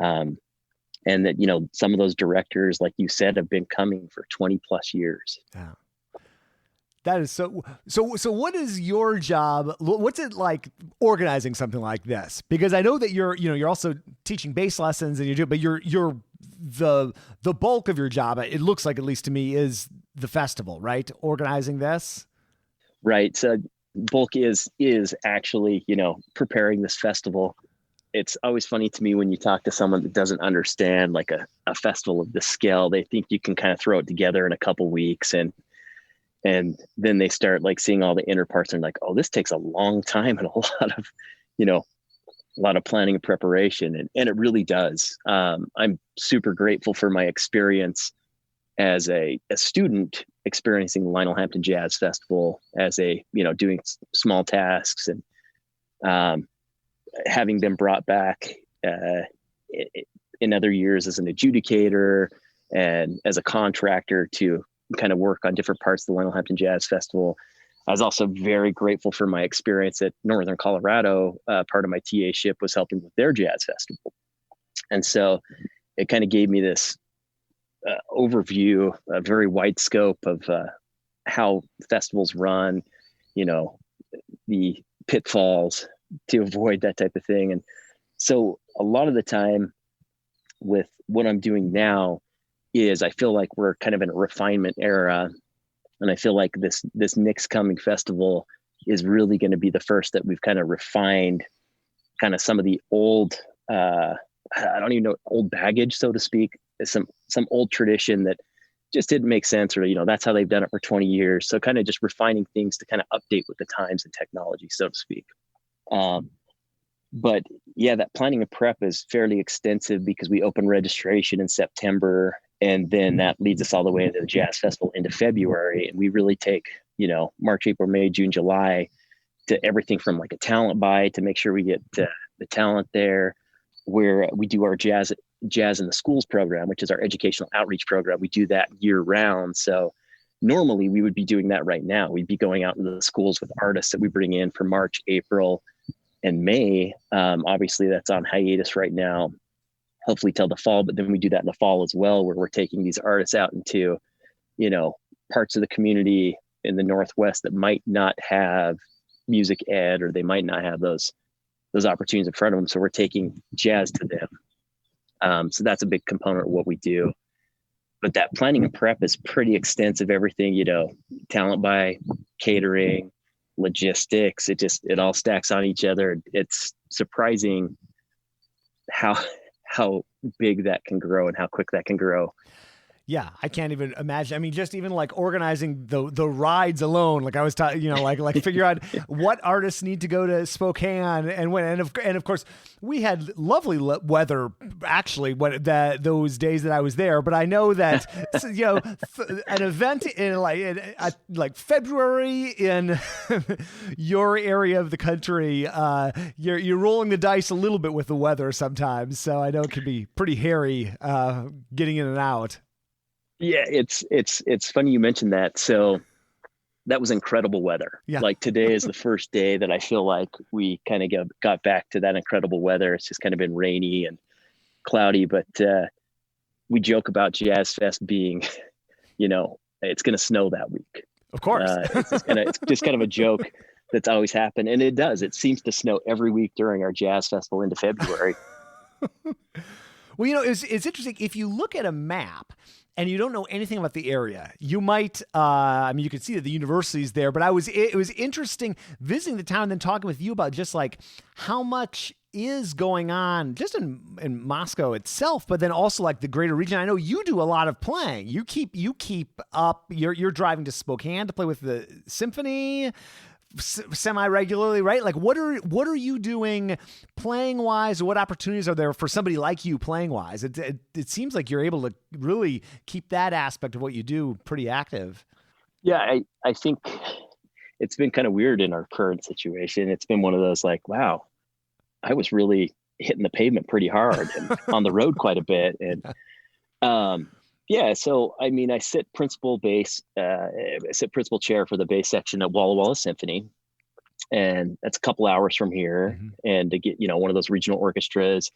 And that, some of those directors, like you said, have been coming for 20 plus years. Yeah. That is so what is your job? What's it like organizing something like this? Because I know that you're also teaching bass lessons but the bulk of your job, it looks like, at least to me, is the festival, right? Organizing this. Right. So bulk is actually, preparing this festival. It's always funny to me when you talk to someone that doesn't understand like a festival of this scale. They think you can kind of throw it together in a couple weeks and then they start like seeing all the inner parts and like, oh, this takes a long time and a lot of planning and preparation. And it really does. I'm super grateful for my experience as a student experiencing the Lionel Hampton Jazz Festival as doing small tasks and having been brought back in other years as an adjudicator and as a contractor to kind of work on different parts of the Lionel Hampton Jazz Festival. I was also very grateful for my experience at Northern Colorado. Part of my TA-ship was helping with their jazz festival. And so it kind of gave me this overview, a very wide scope of how festivals run, the pitfalls to avoid that type of thing. And so a lot of the time with what I'm doing now is I feel like we're kind of in a refinement era. And I feel like this next coming festival is really going to be the first that we've kind of refined kind of some of the old, I don't even know, old baggage, so to speak, some old tradition that just didn't make sense, or, that's how they've done it for 20 years. So kind of just refining things to kind of update with the times and technology, so to speak. But yeah, that planning and prep is fairly extensive because we open registration in September, and then that leads us all the way into the Jazz Festival into February. And we really take, March, April, May, June, July to everything from like a talent buy to make sure we get the talent there, where we do our jazz in the schools program, which is our educational outreach program. We do that year round. So normally we would be doing that right now. We'd be going out into the schools with artists that we bring in for March, April, and May. Obviously that's on hiatus right now, hopefully till the fall, but then we do that in the fall as well, where we're taking these artists out into, parts of the community in the Northwest that might not have music ed, or they might not have those opportunities in front of them. So we're taking jazz to them. So that's a big component of what we do. But that planning and prep is pretty extensive. Everything, talent buy, catering, logistics, it all stacks on each other. It's surprising how big that can grow and how quick that can grow. Yeah, I can't even imagine. I mean, just even like organizing the rides alone. Like I was talking, like figure out what artists need to go to Spokane and when. And of course, we had lovely weather actually those days that I was there. But I know that an event in like February in your area of the country, you're rolling the dice a little bit with the weather sometimes. So I know it can be pretty hairy getting in and out. Yeah, it's funny you mentioned that. So that was incredible weather. Yeah. Like today is the first day that I feel like we kind of got back to that incredible weather. It's just kind of been rainy and cloudy, but we joke about Jazz Fest being, it's going to snow that week. Of course. It's just kind of a joke that's always happened. And it does. It seems to snow every week during our Jazz Festival into February. Well, it's interesting. If you look at a map and you don't know anything about the area, you might, I mean, you could see that the university's there, but it was interesting visiting the town and then talking with you about just like how much is going on just in Moscow itself, but then also like the greater region. I know you do a lot of playing. You keep up, you're driving to Spokane to play with the symphony semi-regularly, right? Like what are you doing playing wise, or what opportunities are there for somebody like you playing wise? It seems like you're able to really keep that aspect of what you do pretty active. Yeah, I think it's been kind of weird in our current situation. It's been one of those like, wow, I was really hitting the pavement pretty hard and on the road quite a bit. And yeah, so I mean, I sit principal chair for the bass section at Walla Walla Symphony, and that's a couple hours from here. Mm-hmm. And to get, one of those regional orchestras,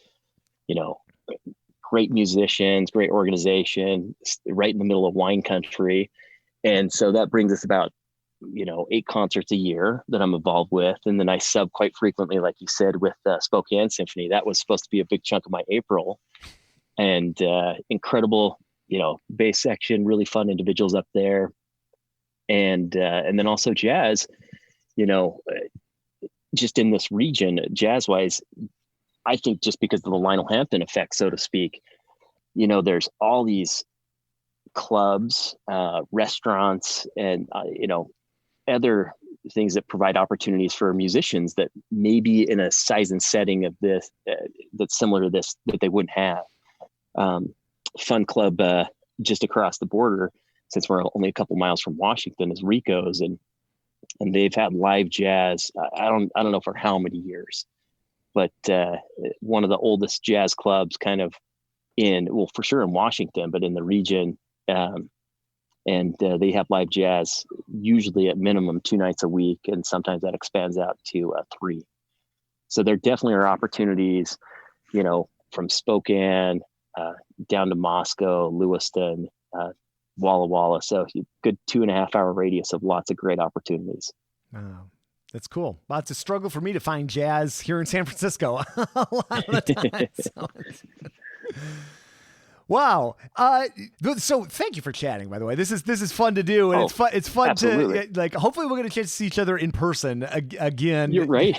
great musicians, great organization, right in the middle of wine country. And so that brings us about, 8 concerts a year that I'm involved with. And then I sub quite frequently, like you said, with Spokane Symphony. That was supposed to be a big chunk of my April, and incredible, bass section, really fun individuals up there. And then also jazz, just in this region, jazz wise, I think just because of the Lionel Hampton effect, so to speak, there's all these clubs, restaurants, and, other things that provide opportunities for musicians that maybe in a size and setting of this, that's similar to this, that they wouldn't have. Fun club just across the border, since we're only a couple miles from Washington, is Rico's, and they've had live jazz. I don't know for how many years, but one of the oldest jazz clubs, kind of for sure in Washington, but in the region. And they have live jazz usually at minimum 2 nights a week, and sometimes that expands out to 3. So there definitely are opportunities, from Spokane down to Moscow, Lewiston, Walla Walla. So good 2.5 hour radius of lots of great opportunities. Wow. That's cool. Well, it's a struggle for me to find jazz here in San Francisco a lot of the time. So wow. So thank you for chatting, by the way. This is fun to do, and it's fun absolutely. To like, hopefully we'll get a chance to see each other in person again. You're right.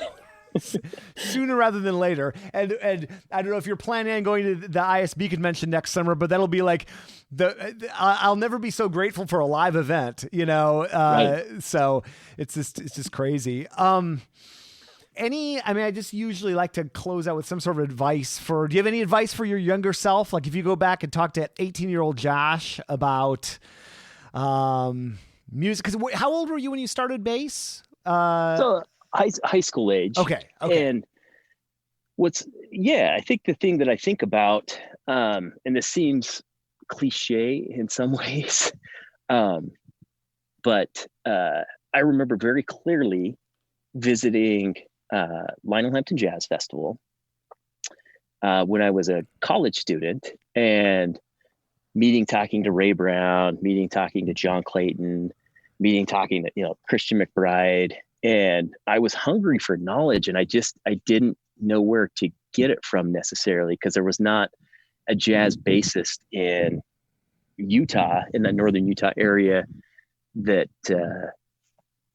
Sooner rather than later. And I don't know if you're planning on going to the ISB convention next summer, but that'll be like I'll never be so grateful for a live event, right. So it's just crazy. I just usually like to close out with some sort of advice do you have any advice for your younger self? Like if you go back and talk to 18-year-old Josh about music, because how old were you when you started bass? So high school age. Okay. And I think the thing that I think about, and this seems cliche in some ways, but I remember very clearly visiting Lionel Hampton Jazz Festival when I was a college student, and talking to Ray Brown, talking to John Clayton, talking to, Christian McBride. And I was hungry for knowledge, and I didn't know where to get it from necessarily, because there was not a jazz bassist in Utah, in the northern Utah area, that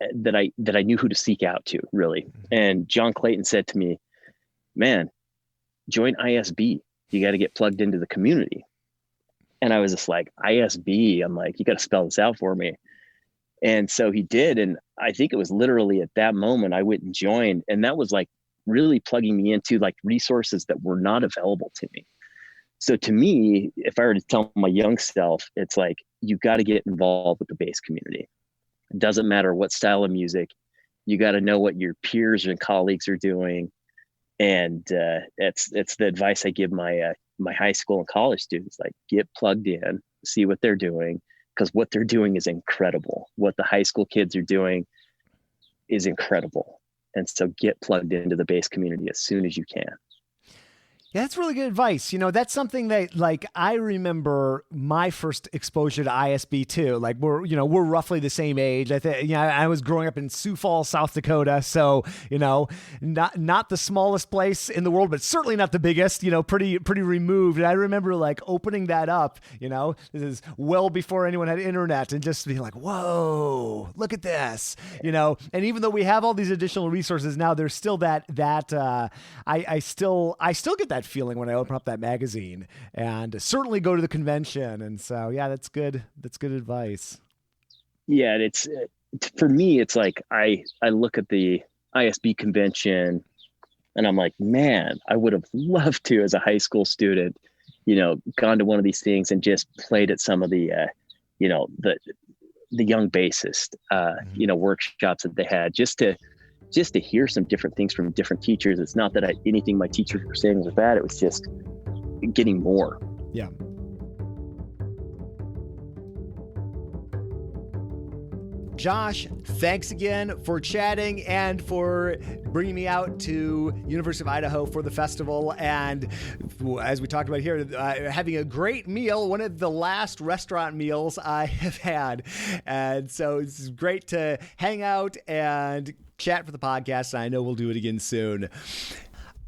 I knew who to seek out to, really. And John Clayton said to me, man, join ISB. You got to get plugged into the community. And I was just like, ISB? I'm like, you got to spell this out for me. And so he did. And I think it was literally at that moment I went and joined. And that was like really plugging me into like resources that were not available to me. So to me, if I were to tell my young self, it's like, you got to get involved with the bass community. It doesn't matter what style of music. You got to know what your peers and colleagues are doing. And it's the advice I give my high school and college students, like, get plugged in, see what they're doing, because what they're doing is incredible. What the high school kids are doing is incredible. And so get plugged into the bass community as soon as you can. Yeah, that's really good advice. That's something that, like, I remember my first exposure to ISB too. Like, we're roughly the same age. I think, I was growing up in Sioux Falls, South Dakota. So, not the smallest place in the world, but certainly not the biggest, pretty removed. And I remember, like, opening that up, this is well before anyone had internet, and just being like, whoa, look at this, and even though we have all these additional resources now, there's still that I still get that feeling when I open up that magazine, and certainly go to the convention. And so, yeah, that's good advice. Yeah. And it's, for me, it's like, I look at the ISB convention and I'm like, man, I would have loved to, as a high school student, gone to one of these things and just played at some of the, the young bassist, workshops that they had, just to hear some different things from different teachers. It's not that anything my teachers were saying was bad. It was just getting more. Yeah. Josh, thanks again for chatting and for bringing me out to University of Idaho for the festival. And as we talked about here, having a great meal, one of the last restaurant meals I have had. And so it's great to hang out and chat for the podcast. And I know we'll do it again soon.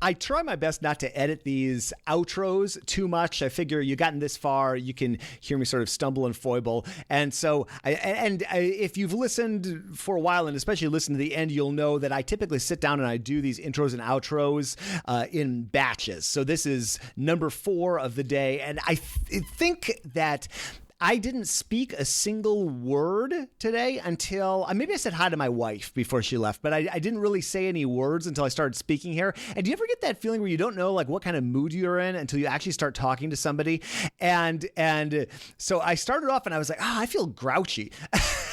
I try my best not to edit these outros too much. I figure you've gotten this far, you can hear me sort of stumble and foible. And so, if you've listened for a while, and especially listened to the end, you'll know that I typically sit down and I do these intros and outros in batches. So this is number 4 of the day. And I think that I didn't speak a single word today until maybe I said hi to my wife before she left, but I didn't really say any words until I started speaking here. And do you ever get that feeling where you don't know, like, what kind of mood you're in until you actually start talking to somebody? And so I started off and I was like, I feel grouchy.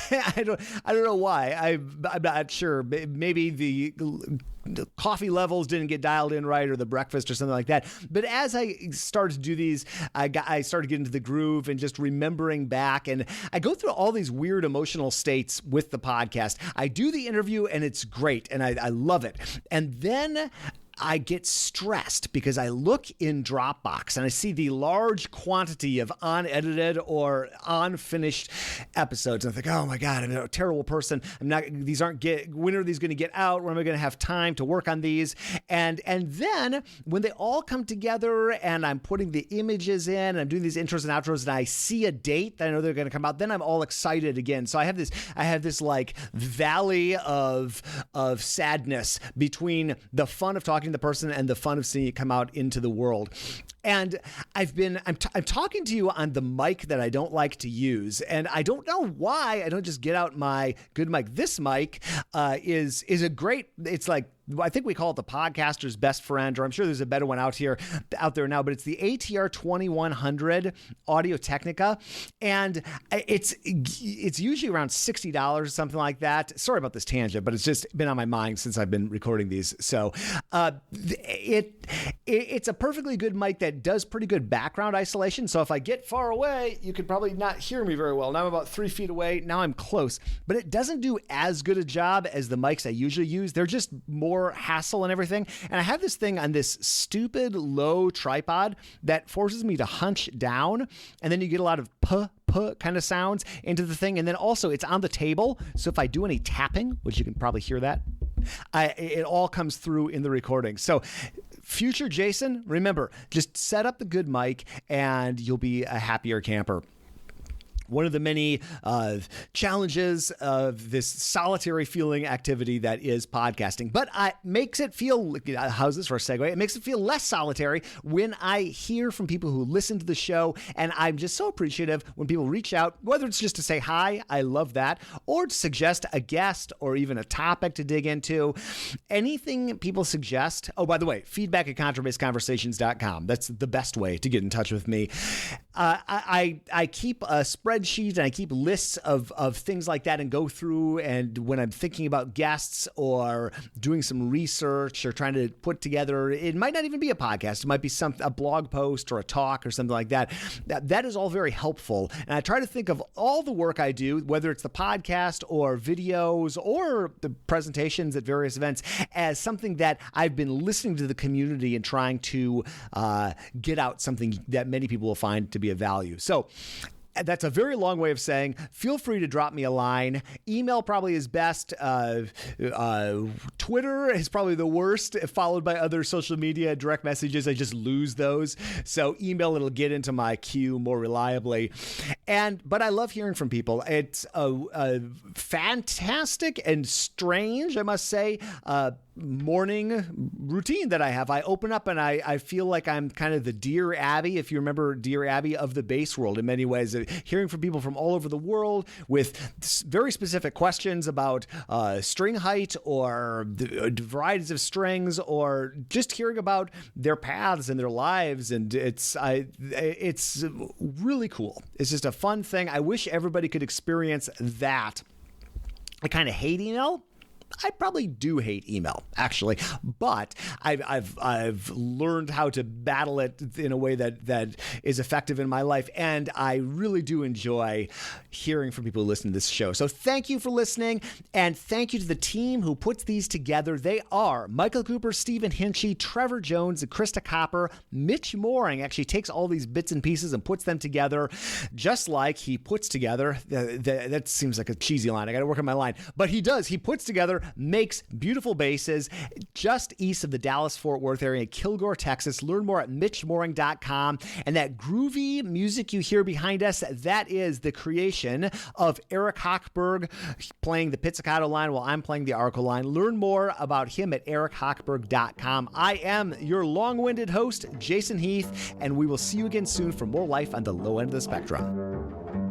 I don't know why. I'm not sure. Maybe the coffee levels didn't get dialed in right, or the breakfast or something like that. But as I started to do these, I started getting into the groove and just remembering back. And I go through all these weird emotional states with the podcast. I do the interview and it's great. And I love it. And then I get stressed because I look in Dropbox and I see the large quantity of unedited or unfinished episodes. And I think, oh my God, I'm a terrible person. When are these going to get out? When am I going to have time to work on these? And then when they all come together and I'm putting the images in and I'm doing these intros and outros and I see a date that I know they're going to come out, then I'm all excited again. So I have this like valley of sadness between the fun of talking to the person and the fun of seeing it come out into the world. And I'm talking to you on the mic that I don't like to use, and I don't know why I don't just get out my good mic. This mic is a great. It's like, I think we call it the podcaster's best friend, or I'm sure there's a better one out there now, but it's the ATR 2100 Audio-Technica. And it's usually around $60 or something like that. Sorry about this tangent, but it's just been on my mind since I've been recording these. So it's a perfectly good mic that does pretty good background isolation. So if I get far away, you could probably not hear me very well. Now I'm about 3 feet away. Now I'm close, but it doesn't do as good a job as the mics I usually use. They're just more hassle and everything. And I have this thing on this stupid low tripod that forces me to hunch down. And then you get a lot of puh kind of sounds into the thing. And then also it's on the table. So if I do any tapping, which you can probably hear that, it all comes through in the recording. So future Jason, remember, just set up the good mic and you'll be a happier camper. One of the many challenges of this solitary feeling activity that is podcasting. But it makes it feel, how's this for a segue? It makes it feel less solitary when I hear from people who listen to the show. And I'm just so appreciative when people reach out, whether it's just to say hi, I love that, or to suggest a guest or even a topic to dig into. Anything people suggest. Oh, by the way, feedback@contrabassconversations.com. That's the best way to get in touch with me. I keep a spreadsheet and I keep lists of things like that and go through, and when I'm thinking about guests or doing some research or trying to put together, it might not even be a podcast. It might be a blog post or a talk or something like that. That is all very helpful. And I try to think of all the work I do, whether it's the podcast or videos or the presentations at various events, as something that I've been listening to the community and trying to get out something that many people will find to be of value. So that's a very long way of saying, feel free to drop me a line. Email probably is best. Twitter is probably the worst, followed by other social media direct messages. I just lose those. So email, it'll get into my queue more reliably. But I love hearing from people. It's a fantastic and strange, I must say, morning routine that I have. I open up and I feel like I'm kind of the Dear Abby, if you remember Dear Abby, of the bass world in many ways. Hearing from people from all over the world with very specific questions about string height or the varieties of strings, or just hearing about their paths and their lives. And it's really cool. It's just a fun thing. I wish everybody could experience that. I kind of hate email. I probably do hate email, actually, but I've learned how to battle it in a way that is effective in my life, and I really do enjoy hearing from people who listen to this show. So thank you for listening, and thank you to the team who puts these together. They are Michael Cooper, Stephen Hinchy, Trevor Jones, and Krista Copper. Mitch Mooring actually takes all these bits and pieces and puts them together, just like he puts together. That seems like a cheesy line. I got to work on my line, but he does. He puts together, makes beautiful basses just east of the Dallas-Fort Worth area in Kilgore, Texas. Learn more at mitchmooring.com. And that groovy music you hear behind us, that is the creation of Eric Hochberg, playing the pizzicato line while I'm playing the arco line. Learn more about him at erichochberg.com. I am your long-winded host, Jason Heath, and we will see you again soon for more life on the low end of the spectrum.